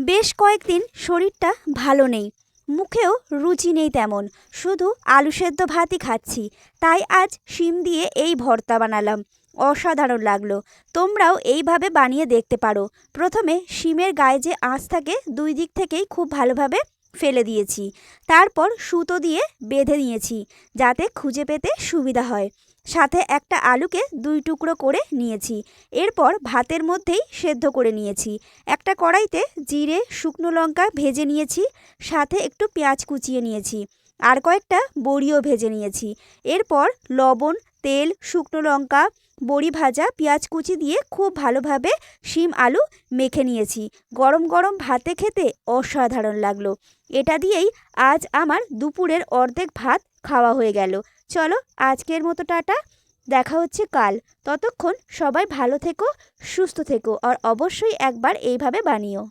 বেশ কয়েকদিন শরীরটা ভালো নেই, মুখেও রুচি নেই তেমন, শুধু আলু সেদ্ধ ভাতই খাচ্ছি। তাই আজ শিম দিয়ে এই ভর্তা বানালাম। অসাধারণ লাগলো। তোমরাও এইভাবে বানিয়ে দেখতে পারো। প্রথমে শিমের গায়ে যে আঁশ থাকে দুই দিক থেকেই খুব ভালোভাবে ফেলে দিয়েছি। তারপর সুতো দিয়ে বেঁধে নিয়েছি যাতে খুঁজে পেতে সুবিধা হয়। সাথে একটা আলুকে দুই টুকরো করে নিয়েছি। এরপর ভাতের মধ্যেই সেদ্ধ করে নিয়েছি। একটা কড়াইতে জিরে শুকনো লঙ্কা ভেজে নিয়েছি, সাথে একটু পেঁয়াজ কুচিয়ে নিয়েছি, আর কয়েকটা বড়িও ভেজে নিয়েছি। এরপর লবণ, তেল, শুকনো লঙ্কা, বড়ি ভাজা, পেঁয়াজ কুচি দিয়ে খুব ভালোভাবে শিম আলু মেখে নিয়েছি। গরম গরম ভাতে খেতে অসাধারণ লাগলো। এটা দিয়েই আজ আমার দুপুরের অর্ধেক ভাত খাওয়া হয়ে গেল। চলো আজকের মতো টাটা, দেখা হচ্ছে কাল। ততক্ষণ সবাই ভালো থেকো, সুস্থ থেকো, আর অবশ্যই একবার এইভাবে বানিও।